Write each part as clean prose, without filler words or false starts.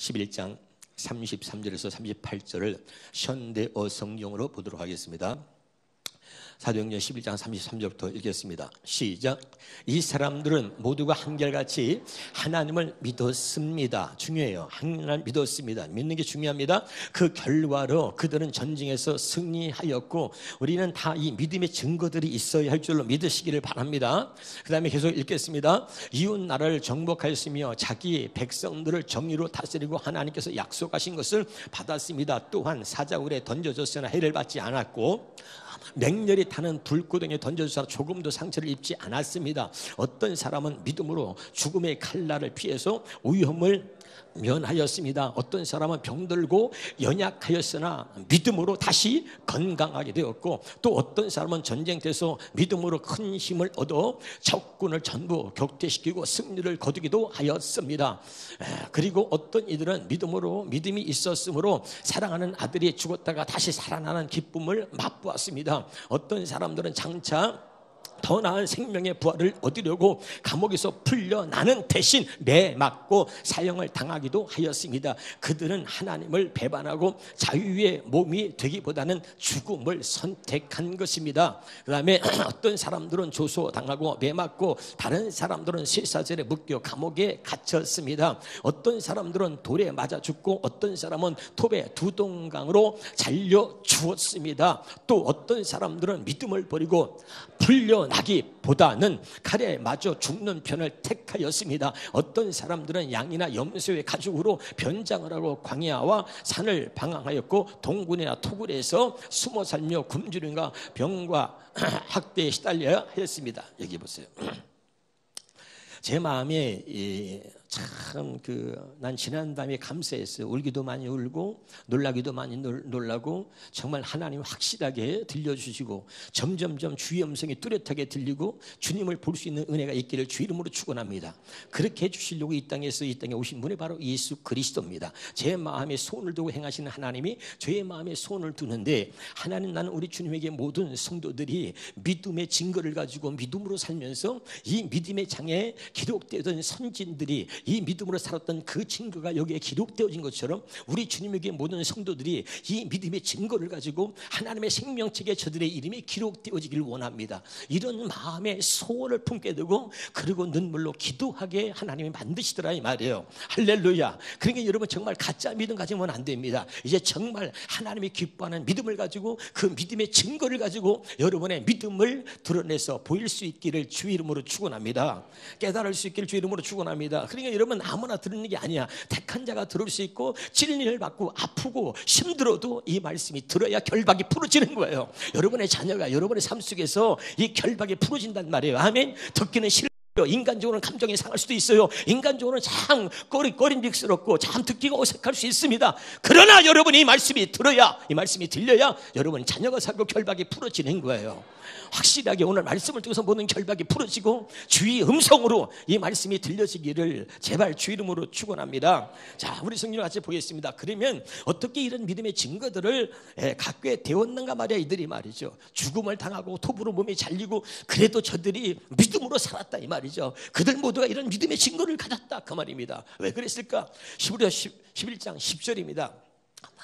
11장 33절에서 38절을 현대어 성경으로 보도록 하겠습니다. 사도행전 11장 33절부터 읽겠습니다. 시작. 이 사람들은 모두가 한결같이 하나님을 믿었습니다. 중요해요. 하나님을 믿었습니다. 믿는 게 중요합니다. 그 결과로 그들은 전쟁에서 승리하였고 우리는 다 이 믿음의 증거들이 있어야 할 줄로 믿으시기를 바랍니다. 그 다음에 계속 읽겠습니다. 이웃 나라를 정복하였으며 자기 백성들을 정의로 다스리고 하나님께서 약속하신 것을 받았습니다. 또한 사자굴에 던져졌으나 해를 받지 않았고 맹렬히 타는 불구덩이에 던져져서 조금도 상처를 입지 않았습니다. 어떤 사람은 믿음으로 죽음의 칼날을 피해서 위험을 면하였습니다. 어떤 사람은 병들고 연약하였으나 믿음으로 다시 건강하게 되었고, 또 어떤 사람은 전쟁터에서 믿음으로 큰 힘을 얻어 적군을 전부 격퇴시키고 승리를 거두기도 하였습니다. 그리고 어떤 이들은 믿음이 있었으므로 사랑하는 아들이 죽었다가 다시 살아나는 기쁨을 맛보았습니다. 어떤 사람들은 장차 더 나은 생명의 부활을 얻으려고 감옥에서 풀려나는 대신 매맞고 사형을 당하기도 하였습니다. 그들은 하나님을 배반하고 자유의 몸이 되기보다는 죽음을 선택한 것입니다. 그 다음에 어떤 사람들은 조소당하고 매맞고 다른 사람들은 쇠사슬에 묶여 감옥에 갇혔습니다. 어떤 사람들은 돌에 맞아 죽고 어떤 사람은 톱에 두동강으로 잘려 죽었습니다. 또 어떤 사람들은 믿음을 버리고 풀려나기보다는 칼에 맞아 죽는 편을 택하였습니다. 어떤 사람들은 양이나 염소의 가죽으로 변장을 하고 광야와 산을 방황하였고 동굴이나 토굴에서 숨어 살며 굶주림과 병과 학대에 시달려야 했습니다. 여기 보세요. 제 마음에 참 난 지난밤에 감사했어요. 울기도 많이 울고 놀라기도 많이 놀라고 정말 하나님 확실하게 들려주시고 점점점 주의 음성이 뚜렷하게 들리고 주님을 볼 수 있는 은혜가 있기를 주 이름으로 축원합니다. 그렇게 해주시려고 이 땅에 오신 분이 바로 예수 그리스도입니다. 제 마음에 손을 두고 행하시는 하나님이 저의 마음에 손을 두는데, 하나님, 나는 우리 주님에게 모든 성도들이 믿음의 증거를 가지고 믿음으로 살면서 이 믿음의 장에 기록되던 선진들이 이 믿음으로 살았던 그 증거가 여기에 기록되어진 것처럼 우리 주님에게 모든 성도들이 이 믿음의 증거를 가지고 하나님의 생명책에 저들의 이름이 기록되어지길 원합니다. 이런 마음의 소원을 품게 되고 그리고 눈물로 기도하게 하나님이 만드시더라 이 말이에요. 할렐루야. 그러니까 여러분 정말 가짜 믿음 가지면 안 됩니다. 이제 정말 하나님이 기뻐하는 믿음을 가지고 그 믿음의 증거를 가지고 여러분의 믿음을 드러내서 보일 수 있기를 주 이름으로 축원합니다. 깨달을 수 있기를 주 이름으로 축원합니다. 그러니까 여러분 아무나 듣는 게 아니야. 택한 자가 들을 수 있고 진리를 받고 아프고 힘들어도 이 말씀이 들어야 결박이 풀어지는 거예요. 여러분의 자녀가 여러분의 삶 속에서 이 결박이 풀어진단 말이에요. 아멘. 듣기는 싫어요. 인간적으로는 감정이 상할 수도 있어요. 인간적으로는 참 꺼림직스럽고 참 듣기가 어색할 수 있습니다. 그러나 여러분이 이 말씀이 들려야 여러분 자녀가 살고 결박이 풀어지는 거예요. 확실하게 오늘 말씀을 통해서 모든 결박이 풀어지고 주의 음성으로 이 말씀이 들려지기를 제발 주 이름으로 축원합니다. 자, 우리 성경 같이 보겠습니다. 그러면 어떻게 이런 믿음의 증거들을 갖게 되었는가 말이야. 이들이 말이죠. 죽음을 당하고 톱으로 몸이 잘리고 그래도 저들이 믿음으로 살았다 이 말이죠. 그들 모두가 이런 믿음의 증거를 가졌다 그 말입니다. 왜 그랬을까? 11장 10절입니다.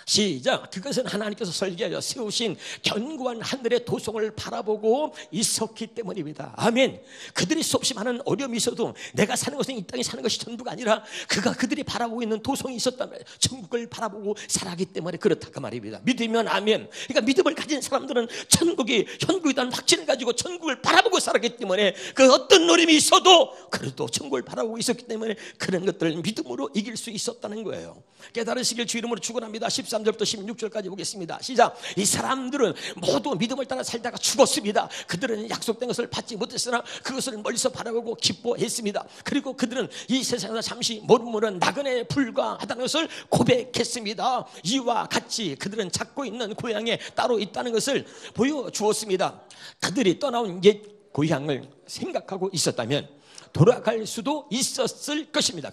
시작. 그것은 하나님께서 설계하여 세우신 견고한 하늘의 도성을 바라보고 있었기 때문입니다. 아멘. 그들이 수없이 많은 어려움이 있어도 내가 사는 것은 이 땅에 사는 것이 전부가 아니라 그들이 바라보고 있는 도성이 있었다면 천국을 바라보고 살았기 때문에 그렇다 그 말입니다. 믿으면 아멘. 그러니까 믿음을 가진 사람들은 현국이라는 확신을 가지고 천국을 바라보고 살았기 때문에 그 어떤 어려움이 있어도 그래도 천국을 바라보고 있었기 때문에 그런 것들을 믿음으로 이길 수 있었다는 거예요. 깨달으시길 주 이름으로 축원합니다. 13절부터 16절까지 보겠습니다. 시작. 이 사람들은 모두 믿음을 따라 살다가 죽었습니다. 그들은 약속된 것을 받지 못했으나 그것을 멀리서 바라보고 기뻐했습니다. 그리고 그들은 이 세상에서 잠시 머무는 나그네에 불과하다는 것을 고백했습니다. 이와 같이 그들은 찾고 있는 고향에 따로 있다는 것을 보여주었습니다. 그들이 떠나온 옛 고향을 생각하고 있었다면 돌아갈 수도 있었을 것입니다.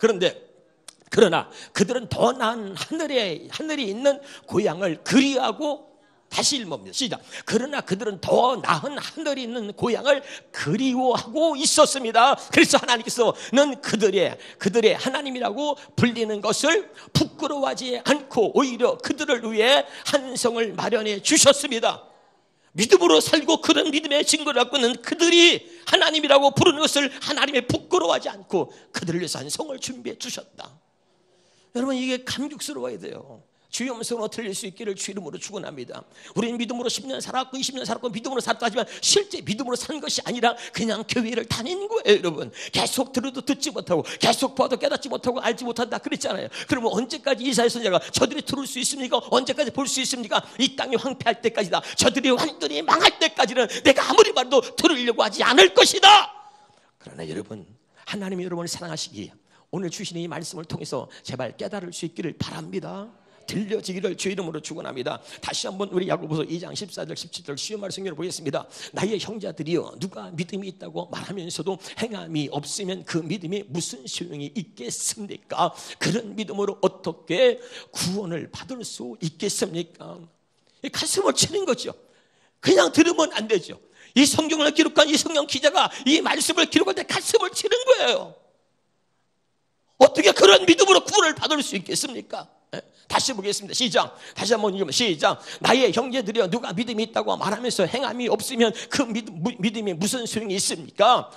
그러나 그들은 더 나은 하늘이 있는 고향을 그리하고 다시 읽습니다. 시작. 그러나 그들은 더 나은 하늘이 있는 고향을 그리워하고 있었습니다. 그래서 하나님께서는 그들의 하나님이라고 불리는 것을 부끄러워하지 않고 오히려 그들을 위해 한 성을 마련해 주셨습니다. 믿음으로 살고 그런 믿음의 증거를 갖고 있는 그들이 하나님이라고 부르는 것을 하나님의 부끄러워하지 않고 그들을 위해서 한 성을 준비해 주셨다. 여러분, 이게 감격스러워야 돼요. 주의 음성으로 들릴 수 있기를 주 이름으로 축원합니다. 우리는 믿음으로 10년 살았고 20년 살았고 믿음으로 살았다 하지만 실제 믿음으로 사는 것이 아니라 그냥 교회를 다니는 거예요. 여러분, 계속 들어도 듣지 못하고 계속 봐도 깨닫지 못하고 알지 못한다 그랬잖아요. 그러면 언제까지 이사야 선지자가 저들이 들을 수 있습니까? 언제까지 볼 수 있습니까? 이 땅이 황폐할 때까지다. 저들이 완전히 망할 때까지는 내가 아무리 말도 들으려고 하지 않을 것이다. 그러나 여러분, 하나님이 여러분을 사랑하시기에 오늘 주신 이 말씀을 통해서 제발 깨달을 수 있기를 바랍니다. 들려지기를 주 이름으로 축원합니다. 다시 한번 우리 야고보서 2장 14절 17절 쉬운 말씀을 보겠습니다. 나의 형제들이여, 누가 믿음이 있다고 말하면서도 행함이 없으면 그 믿음이 무슨 소용이 있겠습니까? 그런 믿음으로 어떻게 구원을 받을 수 있겠습니까? 가슴을 치는 거죠. 그냥 들으면 안 되죠. 이 성경을 기록한 이 성경 기자가 이 말씀을 기록할 때 가슴을 치는 거예요. 어떻게 그런 믿음으로 구원을 받을 수 있겠습니까? 다시 보겠습니다. 시작. 다시 한번 읽으면 시작. 나의 형제들이여, 누가 믿음이 있다고 말하면서 행함이 없으면 그 믿음이 무슨 소용이 있겠습니까?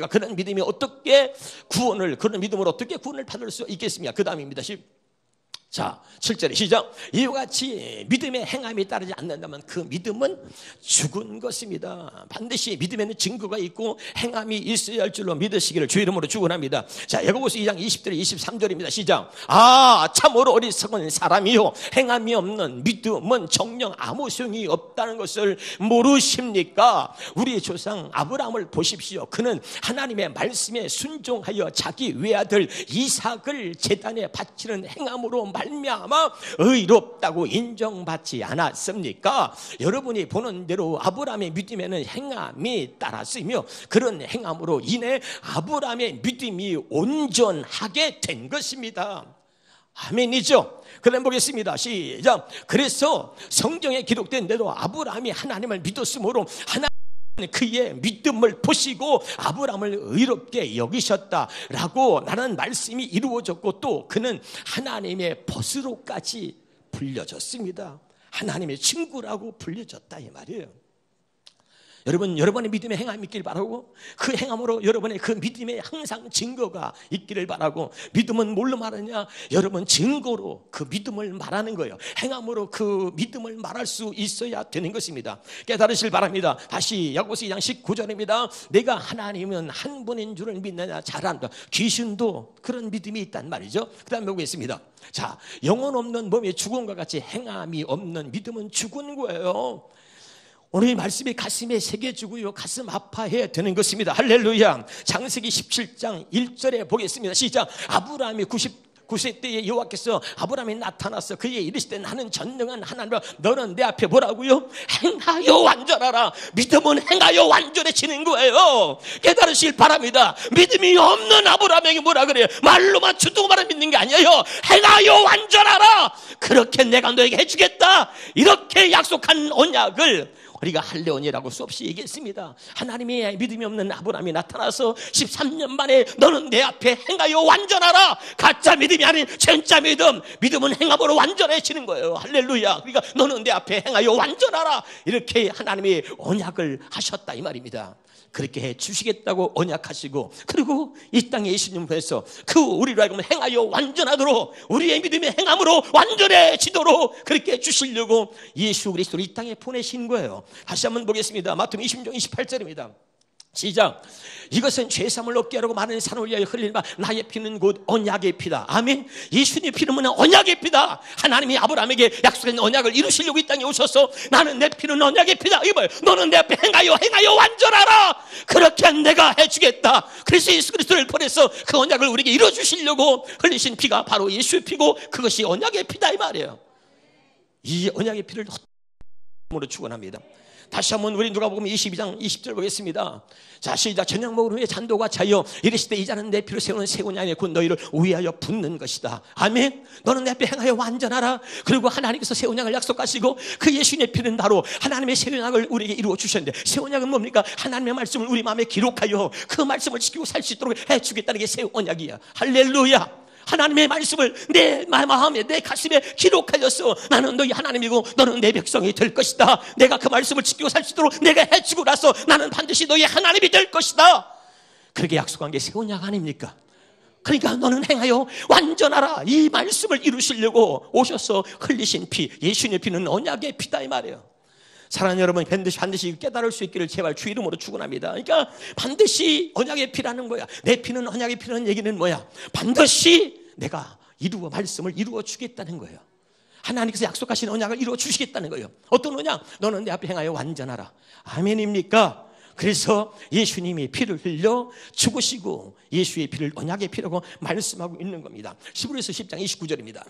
그런 믿음이 어떻게 그런 믿음으로 어떻게 구원을 받을 수 있겠습니까? 그 다음입니다. 자, 7절에 시작. 이와 같이 믿음의 행함이 따르지 않는다면 그 믿음은 죽은 것입니다. 반드시 믿음에는 증거가 있고 행함이 있어야 할 줄로 믿으시기를 주 이름으로 축원합니다. 자, 야고보서 2장 20절 23절입니다. 시작. 참으로 어리석은 사람이요, 행함이 없는 믿음은 정녕 아무 소용이 없다는 것을 모르십니까? 우리 조상 아브라함을 보십시오. 그는 하나님의 말씀에 순종하여 자기 외아들 이삭을 제단에 바치는 행함으로 말미암아 의롭다고 인정받지 않았습니까? 여러분이 보는 대로 아브라함의 믿음에는 행함이 따랐으며 그런 행함으로 인해 아브라함의 믿음이 온전하게 된 것입니다. 아멘이죠? 그럼 보겠습니다. 시작. 그래서 성경에 기록된 대로 아브라함이 하나님을 믿었으므로 그의 믿음을 보시고 아브라함을 의롭게 여기셨다라고 나는 말씀이 이루어졌고, 또 그는 하나님의 벗으로까지 불려졌습니다. 하나님의 친구라고 불려졌다 이 말이에요. 여러분, 여러분의 믿음의 행함이 있기를 바라고, 그 행함으로 여러분의 그 믿음에 항상 증거가 있기를 바라고, 믿음은 뭘로 말하냐? 여러분, 증거로 그 믿음을 말하는 거예요. 행함으로 그 믿음을 말할 수 있어야 되는 것입니다. 깨달으실 바랍니다. 다시 야고보서 2장 19절입니다. 내가 하나님은 한 분인 줄을 믿느냐? 잘한다. 귀신도 그런 믿음이 있단 말이죠. 그 다음에 보겠습니다. 자, 영혼 없는 몸의 죽음과 같이 행함이 없는 믿음은 죽은 거예요. 오늘 이 말씀이 가슴에 새겨지고요, 가슴 아파해야 되는 것입니다. 할렐루야. 창세기 17장 1절에 보겠습니다. 시작. 아브라함이 99세 때에 여호와께서 아브라함이 나타나서 그에게 이르시되 나는 전능한 하나님이라. 너는 내 앞에 뭐라고요? 행하여 완전하라. 믿음은 행하여 완전해지는 거예요. 깨달으실 바랍니다. 믿음이 없는 아브라함에게 뭐라 그래요? 말로만 주둥말을 믿는 게 아니에요. 행하여 완전하라. 그렇게 내가 너에게 해주겠다. 이렇게 약속한 언약을 우리가 할례원이라고 수없이 얘기했습니다. 하나님의 믿음이 없는 아브라함이 나타나서 13년 만에 너는 내 앞에 행하여 완전하라. 가짜 믿음이 아닌 진짜 믿음은 행함으로 완전해지는 거예요. 할렐루야. 그러니까 너는 내 앞에 행하여 완전하라. 이렇게 하나님이 언약을 하셨다 이 말입니다. 그렇게 해 주시겠다고 언약하시고, 그리고 이 땅에 예수님께서 우리로 하여금 행하여 완전하도록, 우리의 믿음의 행함으로 완전해지도록 그렇게 해주시려고 예수 그리스도를 이 땅에 보내신 거예요. 다시 한번 보겠습니다. 마태복음 26장 28절입니다. 시작. 이것은 죄사함을 얻게 하라고 많은 사람을 위하여 흘린 바 나의 피는 곧 언약의 피다. 아멘. 예수님의 피는 언약의 피다. 하나님이 아브라함에게 약속한 언약을 이루시려고 이 땅에 오셔서 나는 내 피는 언약의 피다. 이봐요. 너는 내 앞에 행하여 완전하라. 그렇게 내가 해주겠다. 그래서 예수 그리스도를 보내서 그 언약을 우리에게 이루어주시려고 흘리신 피가 바로 예수의 피고, 그것이 언약의 피다 이 말이에요. 이 언약의 피를 헛으로 축원합니다. 다시 한번 우리 누가복음 22장 20절 보겠습니다. 자, 시작. 저녁 먹은 후에 잔도가 차여 이르시되 이 잔은 내 피로 세우는 새 언약의 곧 너희를 위하여 붓는 것이다. 아멘. 너는 내 앞에 행하여 완전하라. 그리고 하나님께서 새 언약을 약속하시고 그 예수님의 피는 바로 하나님의 새 언약을 우리에게 이루어 주셨는데, 새 언약은 뭡니까? 하나님의 말씀을 우리 마음에 기록하여 그 말씀을 지키고 살 수 있도록 해주겠다는 게 새 언약이야. 할렐루야. 하나님의 말씀을 내 마음에, 내 가슴에 기록하여서 나는 너희 하나님이고 너는 내 백성이 될 것이다. 내가 그 말씀을 지키고 살 수 있도록 내가 해주고 나서 나는 반드시 너희 하나님이 될 것이다. 그렇게 약속한 게 새 언약 아닙니까? 그러니까 너는 행하여 완전하라. 이 말씀을 이루시려고 오셔서 흘리신 피, 예수님의 피는 언약의 피다 이 말이에요. 사랑하는 여러분, 반드시 깨달을 수 있기를 제발 주 이름으로 축원합니다. 그러니까 반드시 언약의 피라는 거야. 내 피는 언약의 피라는 얘기는 뭐야? 반드시 내가 말씀을 이루어 주겠다는 거예요. 하나님께서 약속하신 언약을 이루어 주시겠다는 거예요. 어떤 언약? 너는 내 앞에 행하여 완전하라. 아멘입니까? 그래서 예수님이 피를 흘려 죽으시고 예수의 피를 언약의 피라고 말씀하고 있는 겁니다. 히브리서 10장 29절입니다.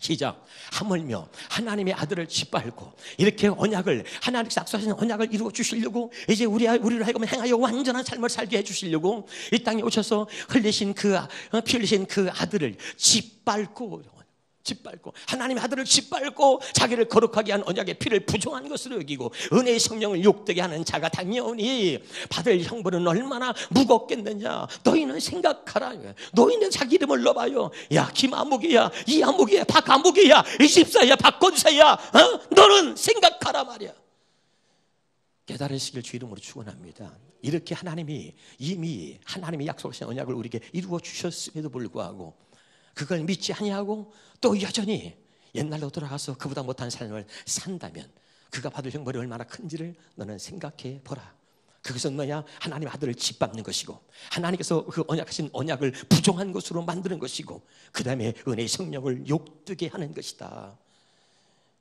시작. 하물며 하나님의 아들을 짓밟고 이렇게 언약을, 하나님께서 약속하신 언약을 이루어 주시려고 이제 우리를 하여금 행하여 완전한 삶을 살게 해 주시려고 이 땅에 오셔서 피 흘리신 그 아들을 짓밟고 하나님의 아들을 짓밟고 자기를 거룩하게 한 언약의 피를 부정한 것으로 여기고 은혜의 성령을 욕되게 하는 자가 당연히 받을 형벌은 얼마나 무겁겠느냐. 너희는 생각하라. 너희는 자기 이름을 넣어봐요. 야, 김아무개야, 이아무개야, 박아무개야, 이집사야, 박건사야, 너는 생각하라 말이야. 깨달으시길 주 이름으로 축원합니다. 이렇게 하나님이 이미 하나님이 약속하신 언약을 우리에게 이루어 주셨음에도 불구하고 그걸 믿지 아니하고 또 여전히 옛날로 돌아가서 그보다 못한 삶을 산다면 그가 받을 형벌이 얼마나 큰지를 너는 생각해 보라. 그것은 뭐냐? 하나님의 아들을 짓밟는 것이고 하나님께서 그 언약하신 언약을 부정한 것으로 만드는 것이고 그 다음에 은혜의 성령을 욕되게 하는 것이다.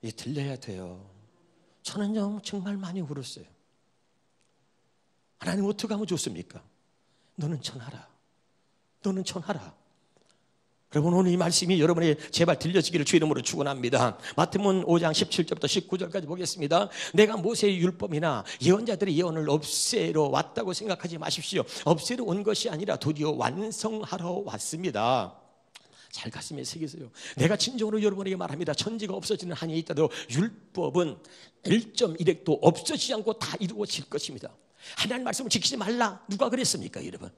이 들려야 돼요. 저는 정말 많이 울었어요. 하나님 어떻게 하면 좋습니까? 너는 전하라. 너는 전하라. 여러분, 오늘 이 말씀이 여러분의 제발 들려지기를 주 이름으로 축원합니다. 마태복음 5장 17절부터 19절까지 보겠습니다. 내가 모세의 율법이나 예언자들의 예언을 없애러 왔다고 생각하지 마십시오. 없애러 온 것이 아니라 드디어 완성하러 왔습니다. 잘 가슴에 새기세요. 내가 진정으로 여러분에게 말합니다. 천지가 없어지는 한이 있다도 율법은 1.1획도 없어지지 않고 다 이루어질 것입니다. 하나님 말씀을 지키지 말라. 누가 그랬습니까, 여러분?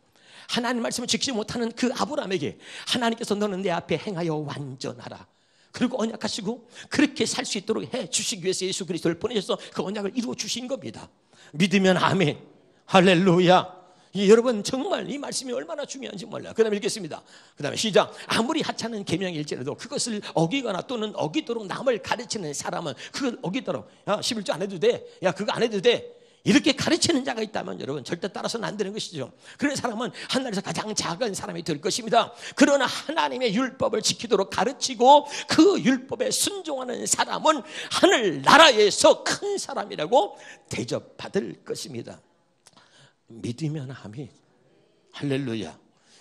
하나님 말씀을 지키지 못하는 그 아브라함에게 하나님께서 너는 내 앞에 행하여 완전하라. 그리고 언약하시고 그렇게 살 수 있도록 해 주시기 위해서 예수 그리스도를 보내셔서 그 언약을 이루어 주신 겁니다. 믿으면 아멘. 할렐루야. 여러분, 정말 이 말씀이 얼마나 중요한지 몰라요. 그 다음에 읽겠습니다. 그 다음에 시작. 아무리 하찮은 계명일지라도 그것을 어기거나 또는 어기도록 남을 가르치는 사람은 그걸 어기도록, 야 11조 안 해도 돼, 야 그거 안 해도 돼, 이렇게 가르치는 자가 있다면 여러분 절대 따라서는 안 되는 것이죠. 그런 사람은 하늘에서 가장 작은 사람이 될 것입니다. 그러나 하나님의 율법을 지키도록 가르치고 그 율법에 순종하는 사람은 하늘나라에서 큰 사람이라고 대접받을 것입니다. 믿으면 아멘. 할렐루야.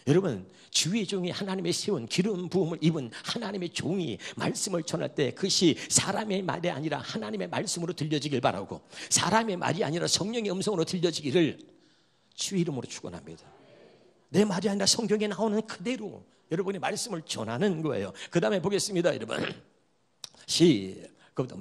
여러분, 주의 종이 하나님의 세운 기름 부음을 입은 하나님의 종이 말씀을 전할 때 그것이 사람의 말이 아니라 하나님의 말씀으로 들려지길 바라고, 사람의 말이 아니라 성령의 음성으로 들려지기를 주 이름으로 축원합니다. 내 말이 아니라 성경에 나오는 그대로 여러분의 말씀을 전하는 거예요. 그 다음에 보겠습니다, 여러분.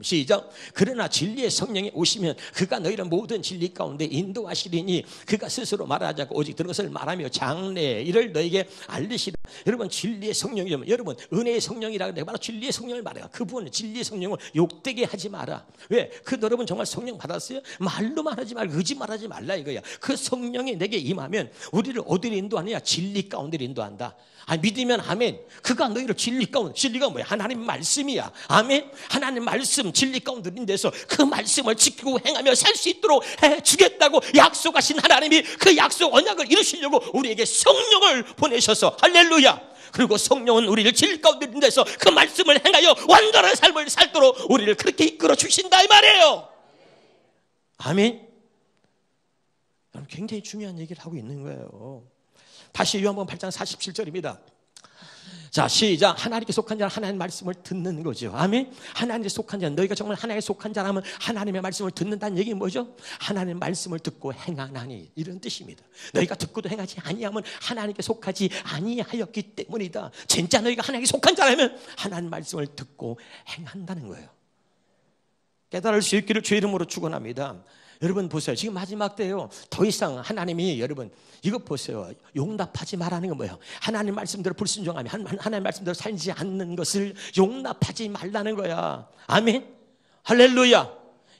시작. 그러나 진리의 성령이 오시면 그가 너희를 모든 진리 가운데 인도하시리니 그가 스스로 말하지 않고 오직 들은 것을 말하며 장래 이를 너에게 알리시라. 여러분, 진리의 성령이면 여러분 은혜의 성령이라고 내가 바로 진리의 성령을 말해요. 그분은 진리의 성령을 욕되게 하지 마라. 왜? 여러분 정말 성령 받았어요? 말로만 하지 말고 거짓말하지 말라 이거야. 그 성령이 내게 임하면 우리를 어디로 인도하느냐? 진리 가운데 인도한다. 믿으면 아멘. 그가 너희를 진리 가운데, 진리가 뭐야? 하나님 말씀이야. 아멘. 하나님 말씀 진리 가운데 인도해서 그 말씀을 지키고 행하며 살 수 있도록 해주겠다고 약속하신 하나님이 그 약속 언약을 이루시려고 우리에게 성령을 보내셔서 할렐루야. 그리고 성령은 우리를 진리 가운데 인도해서 그 말씀을 행하여 완전한 삶을 살도록 우리를 그렇게 이끌어 주신다 이 말이에요. 아멘. 여러분, 굉장히 중요한 얘기를 하고 있는 거예요. 다시 요한복음 8장 47절입니다. 자, 시작. 하나님께 속한 자는 하나님의 말씀을 듣는 거죠. 아멘. 하나님께 속한 자는, 너희가 정말 하나님께 속한 자라면 하나님의 말씀을 듣는다는 얘기는 뭐죠? 하나님의 말씀을 듣고 행하나니, 이런 뜻입니다. 너희가 듣고도 행하지 아니하면 하나님께 속하지 아니하였기 때문이다. 진짜 너희가 하나님께 속한 자라면 하나님 말씀을 듣고 행한다는 거예요. 깨달을 수 있기를 주의 이름으로 축원합니다. 여러분 보세요. 지금 마지막 때예요. 더 이상 하나님이, 여러분 이것 보세요. 용납하지 말라는 건 뭐예요? 하나님 말씀대로 불순종하며 하나님 말씀대로 살지 않는 것을 용납하지 말라는 거야. 아멘. 할렐루야.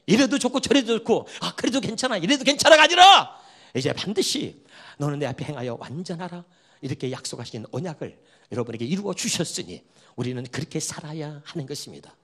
이래도 좋고 저래도 좋고, 아 그래도 괜찮아, 이래도 괜찮아가 아니라 이제 반드시 너는 내 앞에 행하여 완전하라, 이렇게 약속하신 언약을 여러분에게 이루어 주셨으니 우리는 그렇게 살아야 하는 것입니다.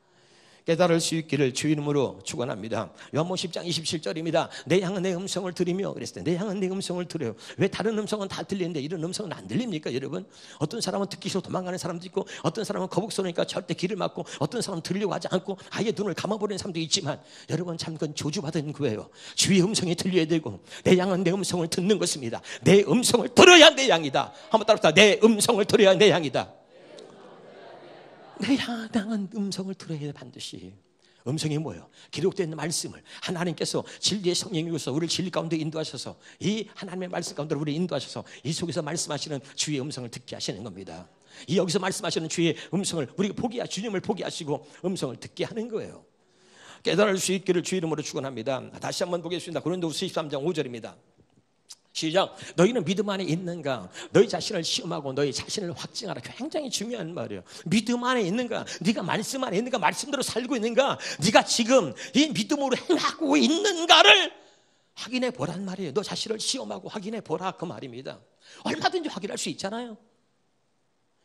깨달을 수 있기를 주 이름으로 축원합니다. 요한복음 10장 27절입니다. 내 양은 내 음성을 들으며, 그랬어요. 내 양은 내 음성을 들어요. 왜 다른 음성은 다 들리는데 이런 음성은 안 들립니까, 여러분? 어떤 사람은 듣기 싫어 도망가는 사람도 있고, 어떤 사람은 거북소니까 절대 귀를 막고, 어떤 사람은 들으려고 하지 않고 아예 눈을 감아버리는 사람도 있지만, 여러분 참 그건 저주받은 거예요. 주의 음성이 들려야 되고, 내 양은 내 음성을 듣는 것입니다. 내 음성을 들어야 내 양이다. 한번 따라합시다. 내 음성을 들어야 내 양이다. 내 양은 음성을 들어야 돼. 반드시. 음성이 뭐예요? 기록된 말씀을 하나님께서 진리의 성령이로서 우리를 진리 가운데 인도하셔서, 이 하나님의 말씀 가운데 우리를 인도하셔서 이 속에서 말씀하시는 주의 음성을 듣게 하시는 겁니다. 이 여기서 말씀하시는 주의 음성을 우리가 주님을 포기하시고 음성을 듣게 하는 거예요. 깨달을 수 있기를 주 이름으로 축원합니다. 다시 한번 보겠습니다. 고린도후서 13장 5절입니다. 시작. 너희는 믿음 안에 있는가? 너희 자신을 시험하고 너희 자신을 확증하라. 굉장히 중요한 말이에요. 믿음 안에 있는가? 네가 말씀 안에 있는가? 말씀대로 살고 있는가? 네가 지금 이 믿음으로 행하고 있는가를 확인해 보란 말이에요. 너 자신을 시험하고 확인해 보라, 그 말입니다. 얼마든지 확인할 수 있잖아요.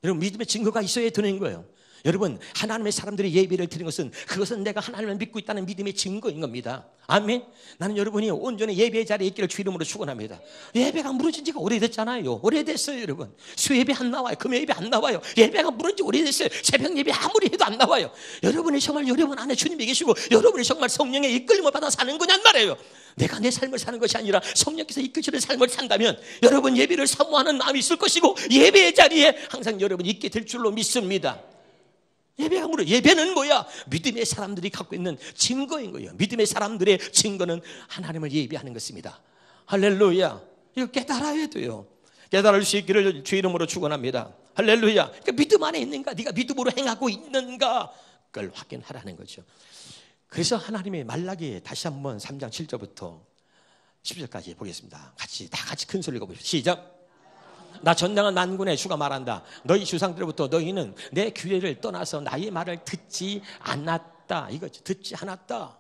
여러분, 믿음의 증거가 있어야 되는 거예요. 여러분, 하나님의 사람들이 예배를 드리는 것은, 그것은 내가 하나님을 믿고 있다는 믿음의 증거인 겁니다. 아멘. 나는 여러분이 온전히 예배의 자리에 있기를 주 이름으로 축원합니다. 예배가 무너진 지가 오래됐잖아요. 오래됐어요. 여러분, 수예배 안 나와요. 금요예배 안 나와요. 예배가 무너진 지 오래됐어요. 새벽 예배 아무리 해도 안 나와요. 여러분이 정말 여러분 안에 주님이 계시고 여러분이 정말 성령의 이끌림을 받아 사는 거냔 말이에요. 내가 내 삶을 사는 것이 아니라 성령께서 이끌시는 삶을 산다면 여러분 예배를 사모하는 마음이 있을 것이고, 예배의 자리에 항상 여러분이 있게 될 줄로 믿습니다. 예배는 뭐야? 믿음의 사람들이 갖고 있는 증거인 거예요. 믿음의 사람들의 증거는 하나님을 예배하는 것입니다. 할렐루야. 이거 깨달아야 돼요. 깨달을 수 있기를 주 이름으로 축원합니다. 할렐루야. 그러니까 믿음 안에 있는가? 네가 믿음으로 행하고 있는가? 그걸 확인하라는 거죠. 그래서 하나님의 말라기에 다시 한번 3장 7절부터 10절까지 보겠습니다. 다 같이 큰 소리 읽어보십시오. 시작. 나 전능한 만군의 주가 말한다. 너희 조상들로부터 너희는 내 규례를 떠나서 나의 말을 듣지 않았다. 이거죠. 듣지 않았다.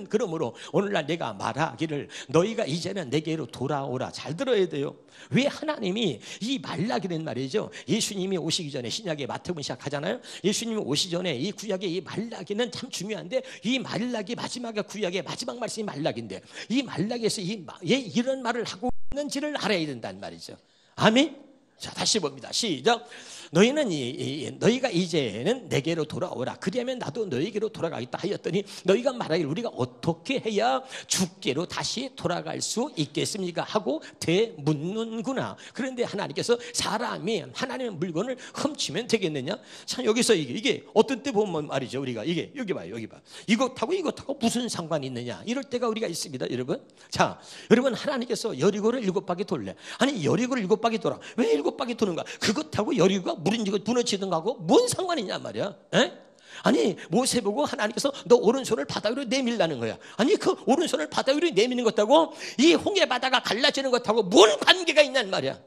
그러므로 오늘날 내가 말하기를 너희가 이제는 내게로 돌아오라. 잘 들어야 돼요. 왜 하나님이 이 말라기는 말이죠. 예수님이 오시기 전에 신약의 마태복음 시작하잖아요. 예수님이 오시기 전에 이 구약의 이 말라기는 참 중요한데, 이 말라기 마지막에 구약의 마지막 말씀이 말라기인데, 이 말라기에서 이런 말을 하고 있는지를 알아야 된다는 말이죠. 아멘. 자, 다시 봅니다. 시작. 너희가 이제는 내게로 돌아오라. 그리하면 나도 너희에게로 돌아가겠다 하였더니 너희가 말하기를 우리가 어떻게 해야 주께로 다시 돌아갈 수 있겠습니까? 하고 되묻는구나. 그런데 하나님께서 사람이 하나님의 물건을 훔치면 되겠느냐? 참, 여기서 이게 어떤 때 보면 말이죠. 우리가 여기 봐요. 여기 봐. 이것하고 무슨 상관이 있느냐? 이럴 때가 우리가 있습니다, 여러분. 자, 여러분, 하나님께서 여리고를 7바퀴 돌래. 아니, 여리고를 7바퀴 돌아. 왜 7바퀴 도는가? 그것하고 여리고가 무너지는 거하고 뭔 상관이냐 말이야. 에? 아니, 모세 보고 하나님께서 너 오른손을 바다 위로 내밀라는 거야. 아니, 그 오른손을 바다 위로 내미는 것하고 이 홍해 바다가 갈라지는 것하고 뭔 관계가 있냔 말이야.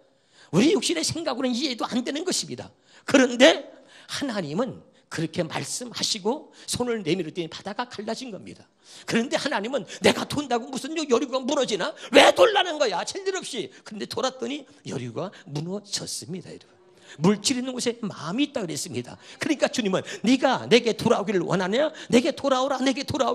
우리 육신의 생각으로는 이해도 안 되는 것입니다. 그런데 하나님은 그렇게 말씀하시고 손을 내밀었더니 바다가 갈라진 겁니다. 그런데 하나님은 내가 돈다고 무슨 여리고가 무너지나? 왜 돌라는 거야? 칠일 없이. 그런데 돌았더니 여리고가 무너졌습니다, 여러분. 물질 있는 곳에 마음이 있다 그랬습니다. 그러니까 주님은 네가 내게 돌아오기를 원하냐? 내게 돌아오라.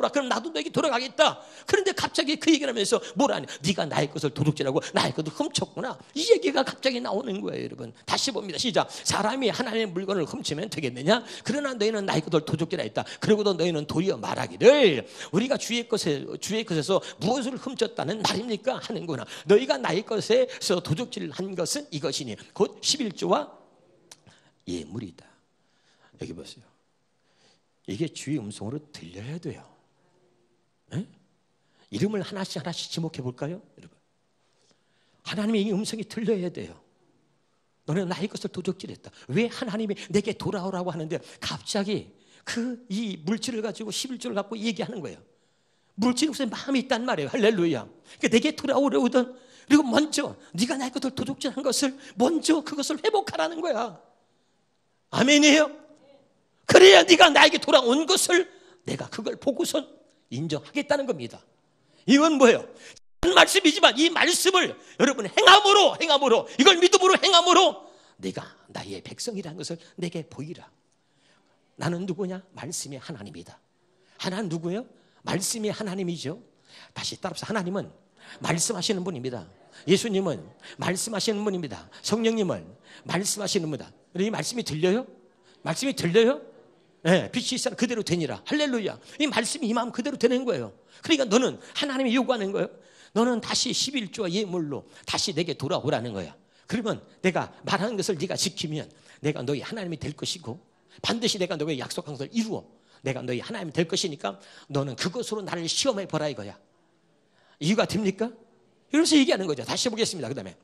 그럼 나도 너에게 돌아가겠다. 그런데 갑자기 그 얘기를 하면서 뭐라냐? 네가 나의 것을 도둑질하고 나의 것을 훔쳤구나. 이 얘기가 갑자기 나오는 거예요, 여러분. 다시 봅니다. 시작. 사람이 하나님의 물건을 훔치면 되겠느냐? 그러나 너희는 나의 것을 도둑질했다. 그러고도 너희는 도리어 말하기를 우리가 주의 것에서 무엇을 훔쳤다는 말입니까? 하는구나. 너희가 나의 것에서 도둑질한 것은 이것이니 곧 11조와 예물이다. 여기 보세요. 이게 주의 음성으로 들려야 돼요. 에? 이름을 하나씩 하나씩 지목해 볼까요? 여러분, 하나님의 이 음성이 들려야 돼요. 너는 나의 것을 도적질했다. 왜 하나님이 내게 돌아오라고 하는데 갑자기 이 물질을 가지고 11조를 갖고 얘기하는 거예요. 물질이 무슨 마음이 있단 말이에요. 할렐루야. 그러니까 내게 돌아오려거든. 그리고 먼저 네가 나의 것을 도둑질한 것을 먼저 그것을 회복하라는 거야. 아멘이에요. 그래야 네가 나에게 돌아온 것을 내가 그걸 보고선 인정하겠다는 겁니다. 이건 뭐예요? 한 말씀이지만 이 말씀을 여러분 행함으로 이걸 믿음으로 행함으로 네가 나의 백성이라는 것을 내게 보이라. 나는 누구냐? 말씀의 하나님이다. 하나는 누구예요? 말씀의 하나님이죠. 다시 따라서 하나님은 말씀하시는 분입니다. 예수님은 말씀하시는 분입니다. 성령님은 말씀하시는 분이다. 이 말씀이 들려요? 말씀이 들려요? 네, 빛이 있어 그대로 되니라. 할렐루야. 이 말씀이 이 마음 그대로 되는 거예요. 그러니까 너는 하나님이 요구하는 거예요. 너는 다시 11조와 예물로 다시 내게 돌아오라는 거야. 그러면 내가 말하는 것을 네가 지키면 내가 너희 하나님이 될 것이고 반드시 내가 너에게 약속한 것을 이루어 내가 너희 하나님이 될 것이니까 너는 그것으로 나를 시험해 보라 이거야. 이유가 됩니까? 이러면서 얘기하는 거죠. 다시 해보겠습니다. 그 다음에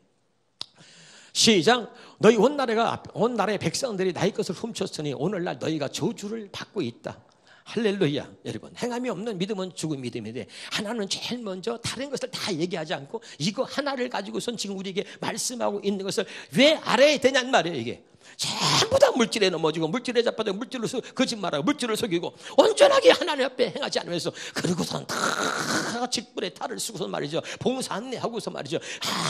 시작. 너희 온 나라의 백성들이 나의 것을 훔쳤으니 오늘날 너희가 저주를 받고 있다. 할렐루야. 여러분, 행함이 없는 믿음은 죽은 믿음인데 하나는 제일 먼저 다른 것을 다 얘기하지 않고 이거 하나를 가지고선 지금 우리에게 말씀하고 있는 것을 왜 알아야 되냔 말이에요. 이게 전부 다 물질에 넘어지고 물질에 잡아도 물질로 거짓말하고 물질을 속이고 온전하게 하나님 앞에 행하지 않으면서 그러고선 다 직분에 탈을 쓰고서 말이죠. 봉사 안내하고서 말이죠.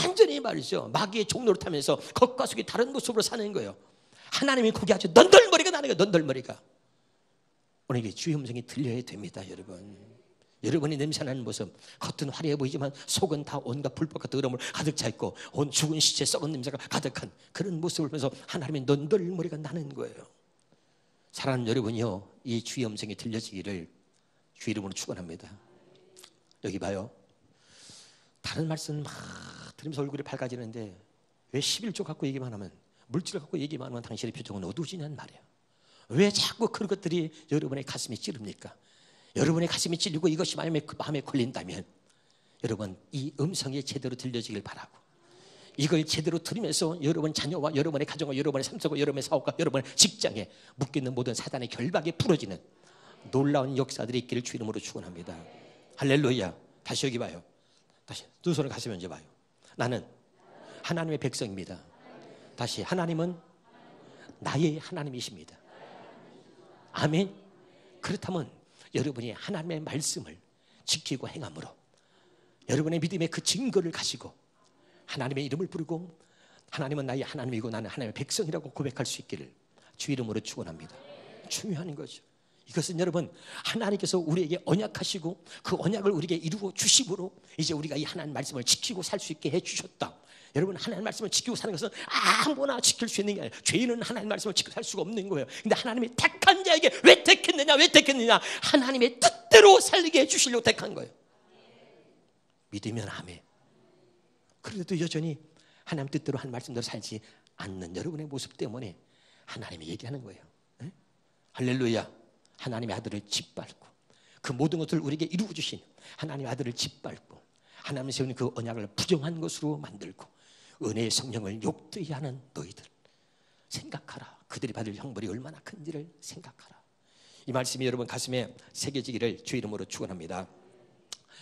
완전히 말이죠. 마귀의 종로를 타면서 겉과 속이 다른 모습으로 사는 거예요. 하나님이 거기 아주 넌덜머리가 나는 거예요. 넌덜머리가. 오늘 이게 주의 음성이 들려야 됩니다. 여러분, 여러분이 냄새나는 모습 겉은 화려해 보이지만 속은 다 온갖 불법과 더러움을 가득 차 있고 온 죽은 시체 썩은 냄새가 가득한 그런 모습을 보면서 하나님의 넌덜머리가 나는 거예요. 사랑하는 여러분이요, 이 주의 음성이 들려지기를 주의 이름으로 축원합니다. 여기 봐요. 다른 말씀 막 들으면서 얼굴이 밝아지는데 왜 11조 갖고 얘기만 하면, 물질을 갖고 얘기만 하면 당신의 표정은 어두워지냐는 말이에요. 왜 자꾸 그런 것들이 여러분의 가슴이 찌릅니까? 여러분의 가슴이 찔리고 이것이 마음에 걸린다면 여러분 이 음성이 제대로 들려지길 바라고, 이걸 제대로 들으면서 여러분 자녀와 여러분의 가정과 여러분의 삶속과 여러분의 사업과 여러분의 직장에 묶여있는 모든 사단의 결박이 풀어지는 놀라운 역사들이 있기를 주 이름으로 축원합니다. 할렐루야. 다시 여기 봐요. 다시 두 손을 가슴에 얹어 봐요. 나는 하나님의 백성입니다. 다시 하나님은 나의 하나님이십니다. 아멘. 그렇다면 여러분이 하나님의 말씀을 지키고 행함으로 여러분의 믿음의 그 증거를 가지고 하나님의 이름을 부르고 하나님은 나의 하나님이고 나는 하나님의 백성이라고 고백할 수 있기를 주 이름으로 축원합니다. 중요한 거죠. 이것은 여러분 하나님께서 우리에게 언약하시고 그 언약을 우리에게 이루어 주심으로 이제 우리가 이 하나님 말씀을 지키고 살 수 있게 해주셨다. 여러분 하나님 말씀을 지키고 사는 것은 아무나 지킬 수 있는 게 아니에요. 죄인은 하나님 말씀을 지키고 살 수가 없는 거예요. 근데 하나님이 택한 자에게 왜 택했느냐? 하나님의 뜻대로 살게 해주시려고 택한 거예요. 믿으면 아멘. 그래도 여전히 하나님 뜻대로 한 말씀대로 살지 않는 여러분의 모습 때문에 하나님이 얘기하는 거예요. 네? 할렐루야. 하나님의 아들을 짓밟고 그 모든 것을 우리에게 이루어 주신 하나님의 아들을 짓밟고 하나님이 세우는 그 언약을 부정한 것으로 만들고 은혜의 성령을 욕되게 하는 너희들 생각하라. 그들이 받을 형벌이 얼마나 큰지를 생각하라. 이 말씀이 여러분 가슴에 새겨지기를 주 이름으로 축원합니다.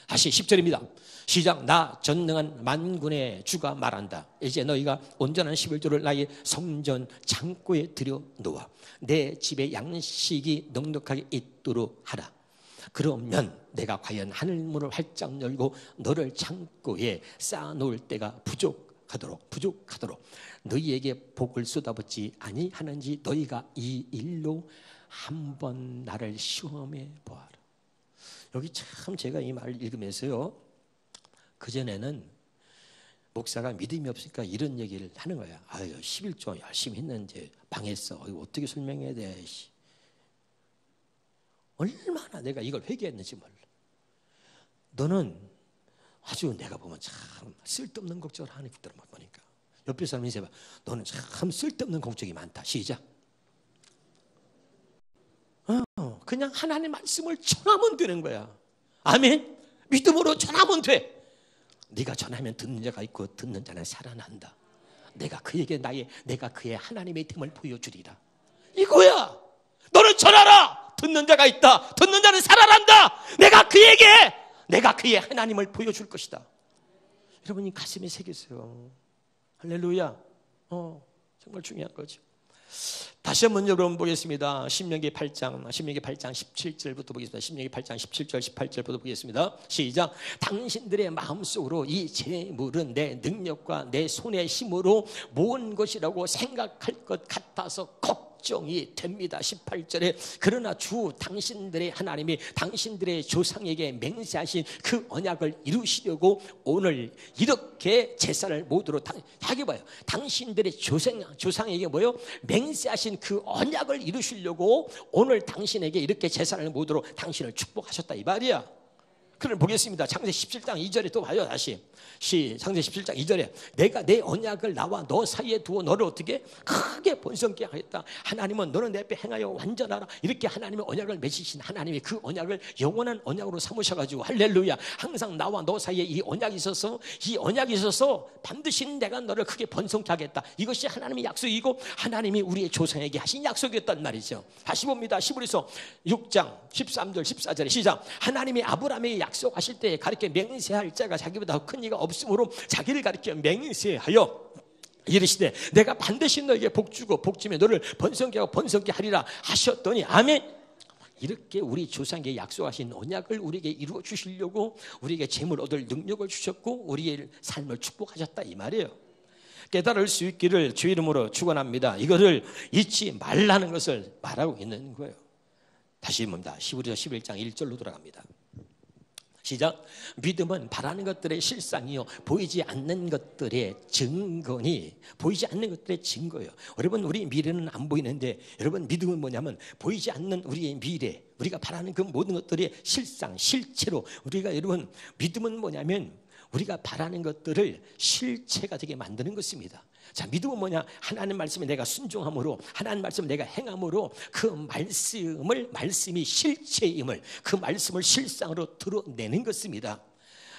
다시 10절입니다. 시작. 나 전능한 만군의 주가 말한다. 이제 너희가 온전한 11조를 나의 성전 창고에 들여 놓아 내 집에 양식이 넉넉하게 있도록 하라. 그러면 내가 과연 하늘문을 활짝 열고 너를 창고에 쌓아놓을 때가 부족하도록 너희에게 복을 쏟아붓지 아니하는지 너희가 이 일로 한번 나를 시험해 보아라. 여기 참 제가 이 말을 읽으면서요, 그전에는 목사가 믿음이 없으니까 이런 얘기를 하는 거야. 아유 11조 열심히 했는데 망했어. 이거 어떻게 설명해야 돼. 얼마나 내가 이걸 회개했는지 몰라. 너는 아주 내가 보면 참 쓸데없는 걱정을 하는 것들을 보니까 옆에 사람이 인사해봐. 너는 참 쓸데없는 걱정이 많다. 시작. 그냥 하나님의 말씀을 전하면 되는 거야. 아멘. 믿음으로 전하면 돼. 네가 전하면 듣는 자가 있고 듣는 자는 살아난다. 내가 그의 하나님의 됨을 보여주리라. 이거야. 너는 전하라. 듣는 자가 있다. 듣는 자는 살아난다. 내가 그의 하나님을 보여줄 것이다. 여러분이 가슴에 새기세요. 할렐루야. 정말 중요한 거죠. 다시 한번 여러분 보겠습니다. 신명기 8장 17절부터 보겠습니다. 신명기 8장 17절 18절부터 보겠습니다. 시작. 당신들의 마음속으로 이 재물은 내 능력과 내 손의 힘으로 모은 것이라고 생각할 것 같아서 걱정이 됩니다. 18절에 그러나 주 당신들의 하나님이 당신들의 조상에게 맹세하신 그 언약을 이루시려고 오늘 이렇게 제사를 모두로 하게 봐요. 당신들의 조상에게 뭐요? 맹세하신 그 언약을 이루시려고 오늘 당신에게 이렇게 제사를 모두로 당신을 축복하셨다 이 말이야. 그걸 보겠습니다. 창세 17장 2절에 또 봐요. 다시 창세 17장 2절에 내가 내 언약을 나와 너 사이에 두어 너를 어떻게 크게 번성케 하겠다. 하나님은 너는 내 앞에 행하여 완전하라. 이렇게 하나님의 언약을 맺으신 하나님이 그 언약을 영원한 언약으로 삼으셔가지고 할렐루야. 항상 나와 너 사이에 이 언약이 있어서 반드시 내가 너를 크게 번성케 하겠다. 이것이 하나님의 약속이고 하나님이 우리의 조상에게 하신 약속이었단 말이죠. 다시 봅니다. 히브리서 6장 13절 14절에 시작. 하나님이 아브라함에게 약속하실 때에 가르쳐 맹세할 자가 자기보다 큰 이가 없으므로 자기를 가르쳐 맹세하여 이르시되 내가 반드시 너에게 복주고 복주며 너를 번성케 하고 번성케 하리라 하셨더니 아멘. 이렇게 우리 조상에게 약속하신 언약을 우리에게 이루어 주시려고 우리에게 재물 얻을 능력을 주셨고 우리의 삶을 축복하셨다 이 말이에요. 깨달을 수 있기를 주 이름으로 축원합니다. 이거를 잊지 말라는 것을 말하고 있는 거예요. 다시 봅니다. 히브리서 11장 1절로 돌아갑니다. 시작. 믿음은 바라는 것들의 실상이요 보이지 않는 것들의 증거니 보이지 않는 것들의 증거예요. 여러분 우리 미래는 안 보이는데 여러분 믿음은 뭐냐면 보이지 않는 우리의 미래 우리가 바라는 그 모든 것들의 실상 실체로 우리가 여러분 믿음은 뭐냐면 우리가 바라는 것들을 실체가 되게 만드는 것입니다. 자, 믿음은 뭐냐? 하나님 말씀에 내가 순종함으로 하나님 말씀을 내가 행함으로 그 말씀이 실체임을 그 말씀을 실상으로 드러내는 것입니다.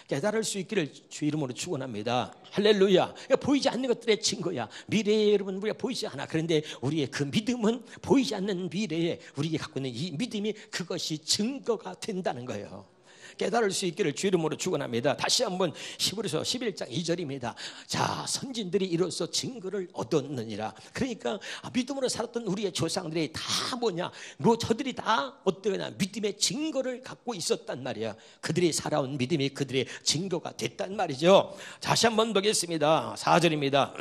깨달을 수 있기를 주 이름으로 축원합니다. 할렐루야. 보이지 않는 것들의 증거야. 미래에 여러분 우리가 보이지 않아. 그런데 우리의 그 믿음은 보이지 않는 미래에 우리가 갖고 있는 이 믿음이 그것이 증거가 된다는 거예요. 깨달을 수 있기를 주 이름으로 축원합니다. 다시 한번 히브리서 11장 2절입니다. 자, 선진들이 이로써 증거를 얻었느니라. 그러니까 믿음으로 살았던 우리의 조상들이 다 뭐냐? 저들이 다 어떠냐? 믿음의 증거를 갖고 있었단 말이야. 그들이 살아온 믿음이 그들의 증거가 됐단 말이죠. 다시 한번 보겠습니다. 4절입니다.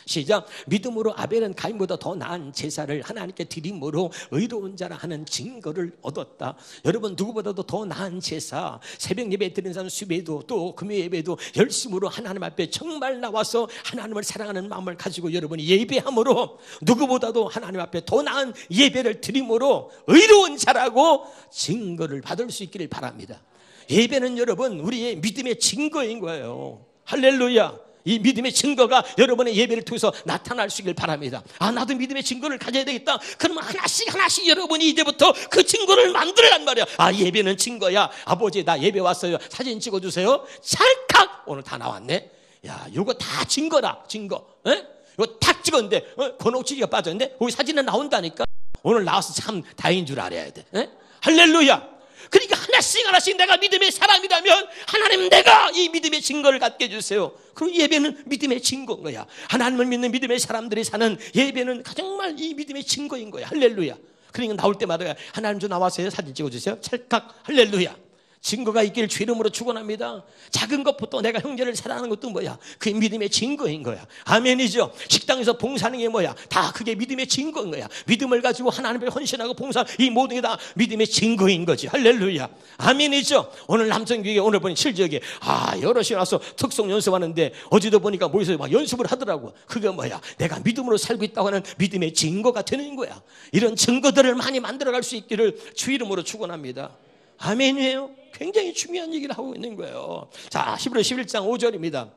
시작. 믿음으로 아벨은 가인보다 더 나은 제사를 하나님께 드림으로 의로운 자라 하는 증거를 얻었다. 여러분 누구보다도 더 나은 제사 새벽 예배 드리는 사람 수배도 또 금요 예배도 열심으로 하나님 앞에 정말 나와서 하나님을 사랑하는 마음을 가지고 여러분이 예배함으로 누구보다도 하나님 앞에 더 나은 예배를 드림으로 의로운 자라고 증거를 받을 수 있기를 바랍니다. 예배는 여러분 우리의 믿음의 증거인 거예요. 할렐루야. 이 믿음의 증거가 여러분의 예배를 통해서 나타날 수 있길 바랍니다. 나도 믿음의 증거를 가져야 되겠다. 그러면 하나씩 여러분이 이제부터 그 증거를 만들란 말이야. 예배는 증거야. 아버지 나 예배 왔어요. 사진 찍어주세요. 찰칵 오늘 다 나왔네. 야, 이거 다 증거다. 증거. 이거 탁 찍었는데 권옥지기가 빠졌는데 거기 사진은 나온다니까. 오늘 나와서 참 다행인 줄 알아야 돼. 할렐루야. 그러니까 하나씩 내가 믿음의 사람이라면 하나님 내가 이 믿음의 증거를 갖게 해주세요. 그리고 예배는 믿음의 증거인 거야. 하나님을 믿는 믿음의 사람들이 사는 예배는 정말 이 믿음의 증거인 거야. 할렐루야. 그러니까 나올 때마다 하나님 좀 나와서요. 사진 찍어주세요. 찰칵 할렐루야. 증거가 있기를 주 이름으로 축원합니다. 작은 것부터 내가 형제를 사랑하는 것도 뭐야? 그게 믿음의 증거인 거야. 아멘이죠. 식당에서 봉사하는 게 뭐야? 다 그게 믿음의 증거인 거야. 믿음을 가지고 하나님 앞에 헌신하고 봉사하는 이 모든 게 다 믿음의 증거인 거지. 할렐루야. 아멘이죠. 오늘 남성교회 오늘 보니 실지역에 여럿이 와서 특송 연습하는데 어제도 보니까 모여서 막 연습을 하더라고. 그게 뭐야? 내가 믿음으로 살고 있다고 하는 믿음의 증거가 되는 거야. 이런 증거들을 많이 만들어갈 수 있기를 주 이름으로 축원합니다. 아멘이에요. 굉장히 중요한 얘기를 하고 있는 거예요. 자, 히브리 11장 5절입니다.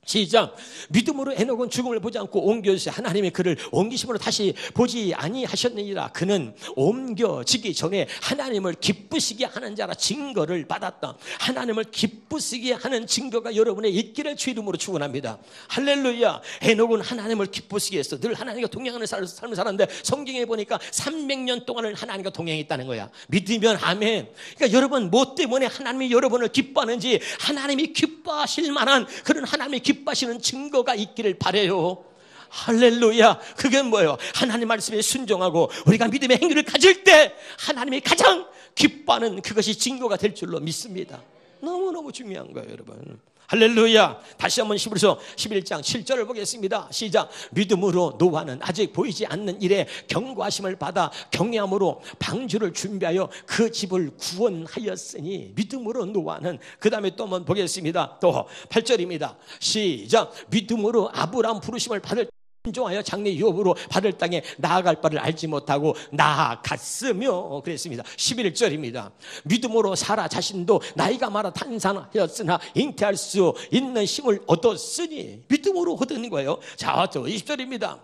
시작. 믿음으로 에녹은 죽음을 보지 않고 옮겨서 하나님의 그를 옮기심으로 다시 보지 아니하셨느니라. 그는 옮겨지기 전에 하나님을 기쁘시게 하는 자라 증거를 받았다. 하나님을 기쁘시게 하는 증거가 여러분의 있기를 주 이름으로 축원합니다. 할렐루야. 에녹은 하나님을 기쁘시게 했어. 늘 하나님과 동행하는 삶을 살았는데 성경에 보니까 300년 동안을 하나님과 동행했다는 거야. 믿으면 아멘. 그러니까 여러분 뭐 때문에 하나님이 여러분을 기뻐하는지, 하나님이 기뻐하실 만한 그런 하나님의 기뻐하시는 증거가 있기를 바라요. 할렐루야. 그게 뭐예요? 하나님 말씀에 순종하고 우리가 믿음의 행위를 가질 때 하나님이 가장 기뻐하는 그것이 증거가 될 줄로 믿습니다. 너무너무 중요한 거예요, 여러분. 할렐루야. 다시 한번 히브리서 11장 7절을 보겠습니다. 시작. 믿음으로 노아는 아직 보이지 않는 일에 경고하심을 받아 경외함으로 방주를 준비하여 그 집을 구원하였으니. 믿음으로 노아는, 그 다음에 또 한번 보겠습니다. 또 8절입니다. 시작. 믿음으로 아브라함 부르심을 받을 순종하여 장래 유업으로 받을 땅에 나아갈 바를 알지 못하고 나아갔으며 그랬습니다. 11절입니다. 믿음으로 사라 자신도 나이가 많아 탄산하였으나 잉태할 수 있는 힘을 얻었으니. 믿음으로 얻은 거예요. 자, 또 20절입니다.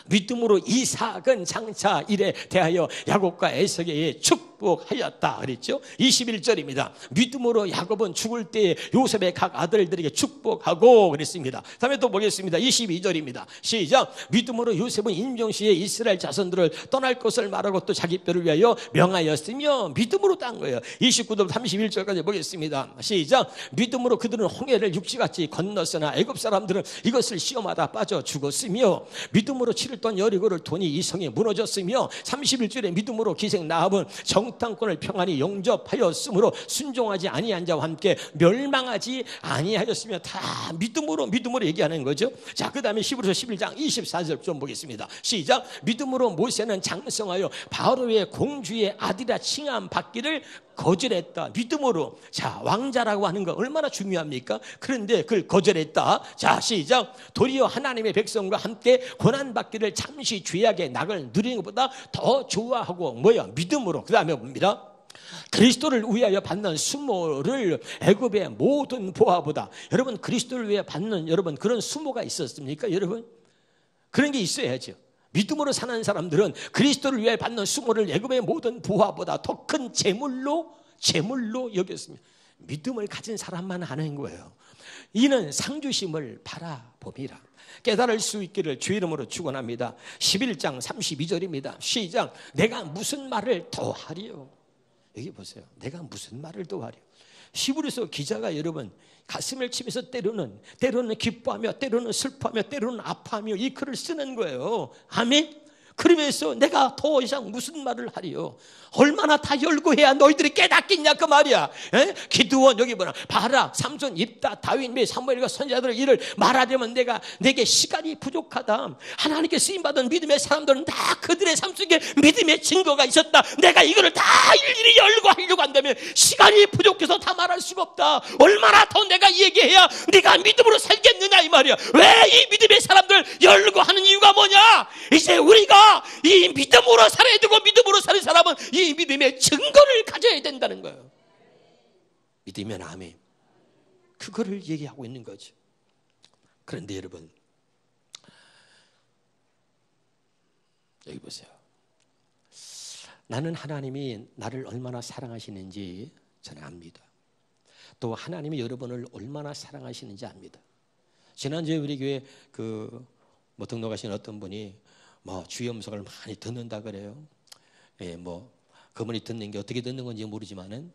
믿음으로 이삭은 장차 일에 대하여 야곱과 에서에게 축복하였다 그랬죠. 21절입니다. 믿음으로 야곱은 죽을 때에 요셉의 각 아들들에게 축복하고 그랬습니다. 다음에 또 보겠습니다. 22절입니다. 시작. 믿음으로 요셉은 임종시에 이스라엘 자손들을 떠날 것을 말하고 또 자기 뼈를 위하여 명하였으며. 믿음으로 딴 거예요. 29절 31절까지 보겠습니다. 시작. 믿음으로 그들은 홍해를 육지같이 건넜으나 애굽 사람들은 이것을 시험하다 빠져 죽었으며. 믿음으로 치를 던 여리고를 도니 이 성이 무너졌으며. 31절에 믿음으로 기생 나합은 정탐권을 평안히 영접하였으므로 순종하지 아니한 자와 함께 멸망하지 아니하였으며. 다 믿음으로 얘기하는 거죠. 자, 그 다음에 히브리서 11장 24절 좀 보겠습니다. 시작. 믿음으로 모세는 장성하여 바로의 공주의 아들이라 칭함 받기를 거절했다. 믿음으로. 자, 왕자라고 하는 거 얼마나 중요합니까? 그런데 그걸 거절했다. 자, 시작. 도리어 하나님의 백성과 함께 고난받기를 잠시 죄악의 낙을 누리는 것보다 더 좋아하고 뭐야? 믿음으로. 그 다음에 봅니다. 그리스도를 위하여 받는 수모를 애굽의 모든 보화보다. 여러분 그리스도를 위해 받는 여러분 그런 수모가 있었습니까? 여러분 그런 게 있어야죠. 믿음으로 사는 사람들은 그리스도를 위해 받는 수모를 애굽의 모든 보화보다 더 큰 제물로 여겼습니다. 믿음을 가진 사람만 하는 거예요. 이는 상주심을 바라봄이라. 깨달을 수 있기를 주 이름으로 축원합니다. 11장 32절입니다. 시작. 내가 무슨 말을 더 하리요. 여기 보세요. 내가 무슨 말을 더 하리요. 히브리서 기자가 여러분 가슴을 치면서 때로는 기뻐하며 때로는 슬퍼하며 때로는 아파하며 이 글을 쓰는 거예요. 아멘. 그러면서 내가 더 이상 무슨 말을 하리요. 얼마나 다 열고 해야 너희들이 깨닫겠냐 그 말이야. 기드온 여기 보라. 바락, 삼손, 입다, 다윗 및 사무엘과 선지자들의 일을 말하려면 내게 시간이 부족하다. 하나님께 쓰임받은 믿음의 사람들은 다 그들의 삶 속에 믿음의 증거가 있었다. 내가 이거를 다 일일이 열고 하려고 한다면 시간이 부족해서 다 말할 수가 없다. 얼마나 더 내가 얘기해야 네가 믿음으로 살겠느냐 이 말이야. 왜 이 믿음의 사람들 열고 하는 이유가 뭐냐. 이제 우리가 이 믿음으로 살아야 되고 믿음으로 사는 사람은 이 믿음의 증거를 가져야 된다는 거예요. 믿으면 아멘. 그거를 얘기하고 있는 거죠. 그런데 여러분 여기 보세요. 나는 하나님이 나를 얼마나 사랑하시는지 저는 압니다. 또 하나님이 여러분을 얼마나 사랑하시는지 압니다. 지난주에 우리 교회 등록하신 어떤 분이 주의 음성을 많이 듣는다 그래요. 그분이 듣는 게 어떻게 듣는 건지 모르지만은,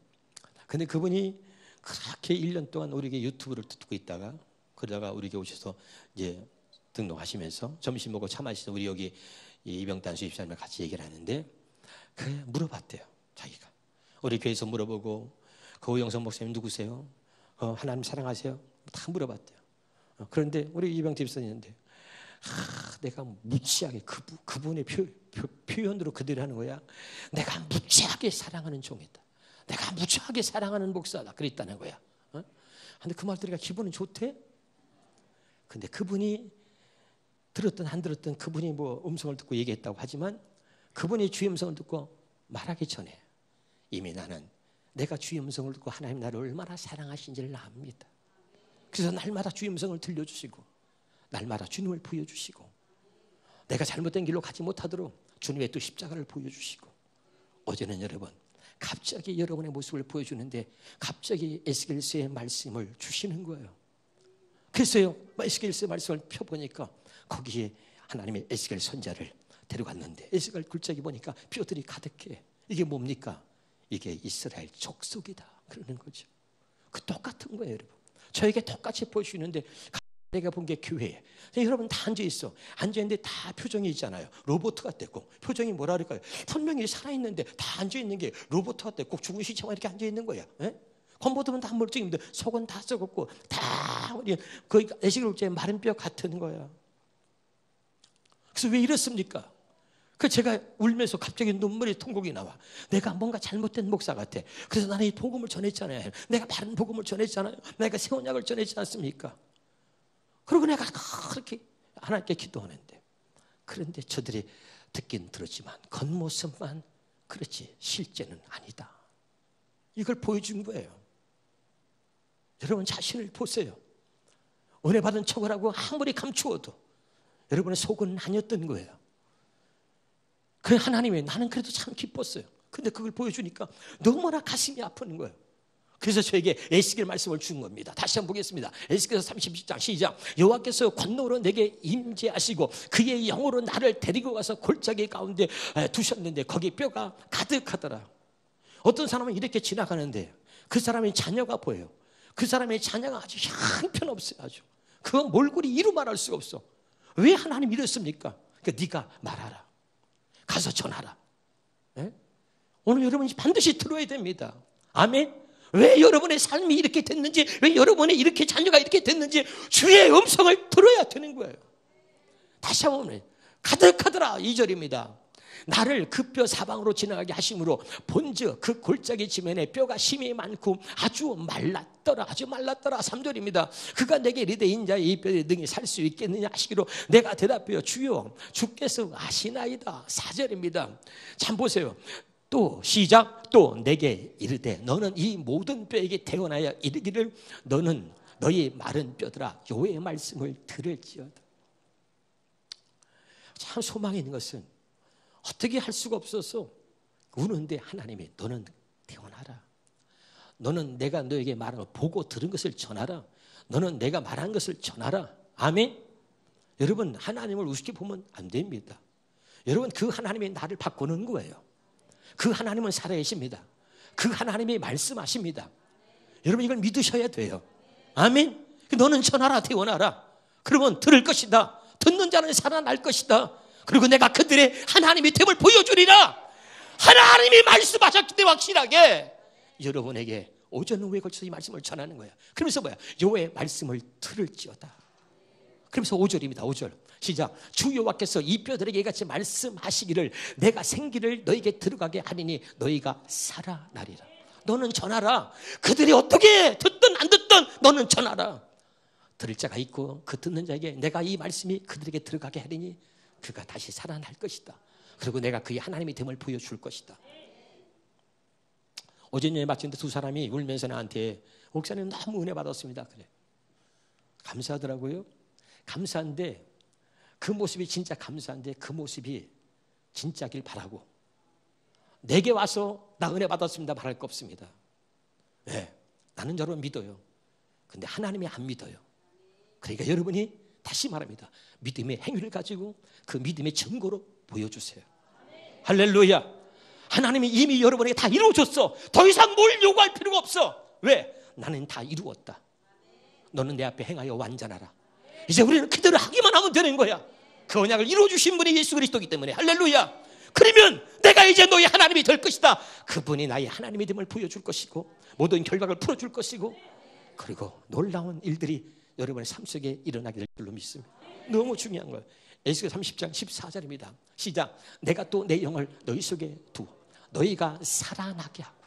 근데 그분이 그렇게 1년 동안 우리 교회 유튜브를 듣고 있다가 그러다가 우리 교회 오셔서 이제 등록하시면서 점심 먹고 차 마시면서 우리 여기 이병단 수입사님과 같이 얘기를 하는데 물어봤대요. 자기가 우리 교회에서 물어보고 그 오영선 목사님 누구세요? 하나님 사랑하세요? 다 물어봤대요. 그런데 우리 이병단 집사님인데 내가 무지하게 그분의 표현으로 그대로 하는 거야. 내가 무지하게 사랑하는 종이다. 내가 무지하게 사랑하는 목사다. 그랬다는 거야. 근데 그 말 들으니까 기분은 좋대. 근데 그분이 들었든 안 들었든 그분이 음성을 듣고 얘기했다고 하지만 그분이 주의 음성을 듣고 말하기 전에 이미 나는 내가 주의 음성을 듣고 하나님 나를 얼마나 사랑하신지를 압니다. 그래서 날마다 주의 음성을 들려주시고 날마다 주님을 보여주시고 내가 잘못된 길로 가지 못하도록 주님의 또 십자가를 보여주시고 어제는 여러분 갑자기 여러분의 모습을 보여주는데 갑자기 에스겔서의 말씀을 주시는 거예요. 그래서요 에스겔서의 말씀을 펴보니까 거기에 하나님의 에스겔 선자를 데려갔는데 에스겔 굴짝이 보니까 뼈들이 가득해. 이게 뭡니까? 이게 이스라엘 족속이다 그러는 거죠. 그 똑같은 거예요 여러분. 저에게 똑같이 보여주시는데 내가 본 게 교회에 여러분 다 앉아있어. 앉아있는데 다 표정이 있잖아요. 로봇 같았고 표정이 뭐라 그럴까요? 분명히 살아있는데 다 앉아있는 게 로봇 같았고 죽은 시체만 이렇게 앉아있는 거야. 겉모습은 다 멀쩡한데 속은 다 썩었고 다 그 에스겔 마른 뼈 같은 거야. 그래서 왜 이렇습니까? 그 제가 울면서 갑자기 눈물이 통곡이 나와. 내가 뭔가 잘못된 목사 같아. 그래서 나는 이 복음을 전했잖아요. 내가 바른 복음을 전했잖아요. 내가 새 언약을 전했지 않습니까? 그리고 내가 그렇게 하나님께 기도하는데 그런데 저들이 듣긴 들었지만 겉모습만 그렇지 실제는 아니다. 이걸 보여준 거예요. 여러분 자신을 보세요. 은혜 받은 척을 하고 아무리 감추어도 여러분의 속은 아니었던 거예요. 그 하나님의 나는 그래도 참 기뻤어요. 근데 그걸 보여주니까 너무나 가슴이 아픈 거예요. 그래서 저에게 에스겔 말씀을 준 겁니다. 다시 한번 보겠습니다. 에스겔서 30장 시작. 여호와께서 권능으로 내게 임재하시고 그의 영으로 나를 데리고 가서 골짜기 가운데 두셨는데 거기 뼈가 가득하더라. 어떤 사람은 이렇게 지나가는데 그 사람의 자녀가 보여요. 그 사람의 자녀가 아주 형편없어요. 아주 그건 몰골이 이루 말할 수가 없어. 왜 하나님 이랬습니까? 그러니까 네가 말하라. 가서 전하라. 네? 오늘 여러분이 반드시 들어야 됩니다. 아멘. 왜 여러분의 삶이 이렇게 됐는지, 왜 여러분의 이렇게 자녀가 이렇게 됐는지 주의 음성을 들어야 되는 거예요. 다시 한번 가득하더라 2절입니다. 나를 그 뼈 사방으로 지나가게 하심으로 본즉 그 골짜기 지면에 뼈가 심히 많고 아주 말랐더라. 아주 말랐더라. 3절입니다. 그가 내게 이르되 인자의 이 뼈에 능히 살 수 있겠느냐 하시기로 내가 대답하여 주여 주께서 아시나이다. 4절입니다. 참 보세요. 또 시작. 또 내게 이르되 너는 이 모든 뼈에게 태어나야 이르기를 너는 너희 마른 뼈들아 여호와의 말씀을 들을지어다. 참 소망이 있는 것은 어떻게 할 수가 없어서 우는데 하나님이 너는 태어나라. 너는 내가 너에게 말한 걸 보고 들은 것을 전하라. 너는 내가 말한 것을 전하라. 아멘. 여러분 하나님을 우습게 보면 안 됩니다. 여러분 그 하나님이 나를 바꾸는 거예요. 그 하나님은 살아계십니다. 그 하나님이 말씀하십니다. 여러분 이걸 믿으셔야 돼요. 아멘. 너는 전하라 태어나라. 그러면 들을 것이다. 듣는 자는 살아날 것이다. 그리고 내가 그들의 하나님의 됨을 보여주리라. 하나님이 말씀하셨기 때문에 확실하게 여러분에게 오전 오후에 걸쳐서 이 말씀을 전하는 거야. 그러면서 뭐야? 여호와의 말씀을 들을지어다. 그러면서 5절입니다. 5절 시작. 주 여호와께서 이 뼈들에게 이같이 말씀하시기를 내가 생기를 너에게 들어가게 하리니 너희가 살아나리라. 너는 전하라. 그들이 어떻게 듣든 안 듣든 너는 전하라. 들을 자가 있고 그 듣는 자에게 내가 이 말씀이 그들에게 들어가게 하리니 그가 다시 살아날 것이다. 그리고 내가 그의 하나님의 됨을 보여줄 것이다. 어제에 마치는데 두 사람이 울면서 나한테 목사님 너무 은혜 받았습니다. 그래. 감사하더라고요. 감사한데 그 모습이 진짜 감사한데 그 모습이 진짜길 바라고 내게 와서 나 은혜 받았습니다 말할 거 없습니다. 네, 나는 여러분 믿어요. 근데 하나님이 안 믿어요. 그러니까 여러분이 다시 말합니다. 믿음의 행위를 가지고 그 믿음의 증거로 보여주세요. 할렐루야. 하나님이 이미 여러분에게 다 이루어줬어. 더 이상 뭘 요구할 필요가 없어. 왜? 나는 다 이루었다. 너는 내 앞에 행하여 완전하라. 이제 우리는 그대로 하기만 하면 되는 거야. 그 언약을 이루어주신 분이 예수 그리스도이기 때문에 할렐루야. 그러면 내가 이제 너희 하나님이 될 것이다. 그분이 나의 하나님의 됨을 보여줄 것이고 모든 결박을 풀어줄 것이고 그리고 놀라운 일들이 여러분의 삶 속에 일어나게 될 줄로 믿습니다. 너무 중요한 거예요. 에스겔 30장 14절입니다. 시작. 내가 또 내 영을 너희 속에 두어 너희가 살아나게 하고.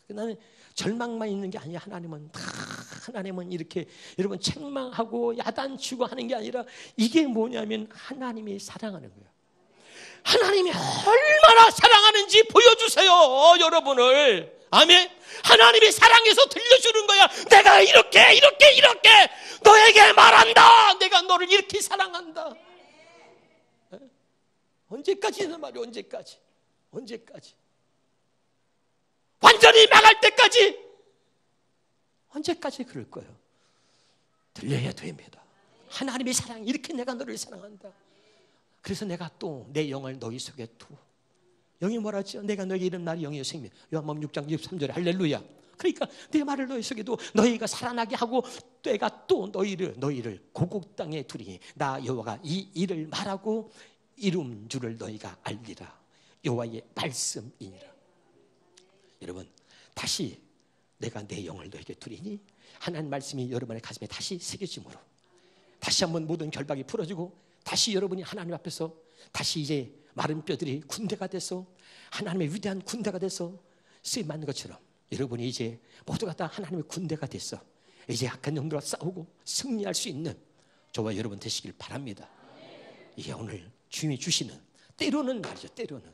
나는 절망만 있는 게 아니야. 하나님은 이렇게 여러분 책망하고 야단치고 하는 게 아니라 이게 뭐냐면 하나님이 사랑하는 거예요. 하나님이 얼마나 사랑하는지 보여주세요. 여러분을. 아멘. 하나님이 사랑해서 들려주는 거야. 내가 이렇게 너에게 말한다. 내가 너를 이렇게 사랑한다. 언제까지 는 말이야. 언제까지 완전히 망할 때까지 언제까지 그럴 거예요. 들려야 됩니다. 하나님의 사랑, 이렇게 내가 너를 사랑한다. 그래서 내가 또 내 영을 너희 속에 두어. 영이 뭐라죠? 내가 너에게 이런 말이 영이요 생명. 요한복음 6장 23절에 할렐루야. 그러니까 내 말을 너희 속에 두어 너희가 살아나게 하고 내가 또 너희를 고국 땅에 두리니 나 여호와가 이 일을 말하고 이룬 줄을 너희가 알리라. 여호와의 말씀이니라. 여러분, 다시 내가 내 영을 너에게 두리니 하나님 말씀이 여러분의 가슴에 다시 새겨짐으로 다시 한번 모든 결박이 풀어지고 다시 여러분이 하나님 앞에서 다시 이제 마른 뼈들이 군대가 돼서 하나님의 위대한 군대가 돼서 쓰임받는 것처럼 여러분이 이제 모두가 다 하나님의 군대가 됐어. 이제 악한 영들과 싸우고 승리할 수 있는 저와 여러분 되시길 바랍니다. 이게 오늘 주님이 주시는 때로는 말이죠. 때로는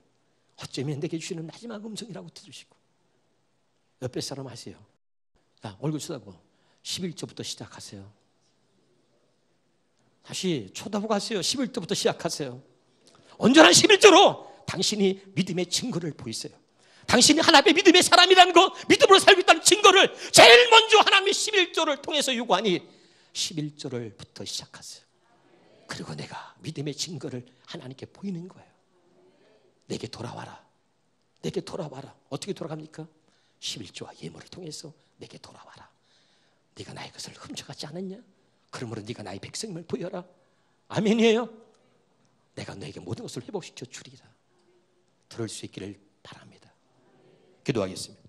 어쩌면 내게 주시는 마지막 음성이라고 들으시고 옆에 사람 하세요. 자, 얼굴 쳐다보고 11조부터 시작하세요. 다시 쳐다보고 하세요. 11조부터 시작하세요. 온전한 11조로 당신이 믿음의 증거를 보이세요. 당신이 하나님의 믿음의 사람이라는 거, 믿음으로 살고 있다는 증거를 제일 먼저 하나님의 11조를 통해서 요구하니 11조를부터 시작하세요. 그리고 내가 믿음의 증거를 하나님께 보이는 거예요. 내게 돌아와라. 내게 돌아와라. 어떻게 돌아갑니까? 11조와 예물을 통해서 내게 돌아와라. 네가 나의 것을 훔쳐갔지 않았냐? 그러므로 네가 나의 백성임을 보여라. 아멘이에요. 내가 너에게 모든 것을 회복시켜 주리라. 들을 수 있기를 바랍니다. 기도하겠습니다.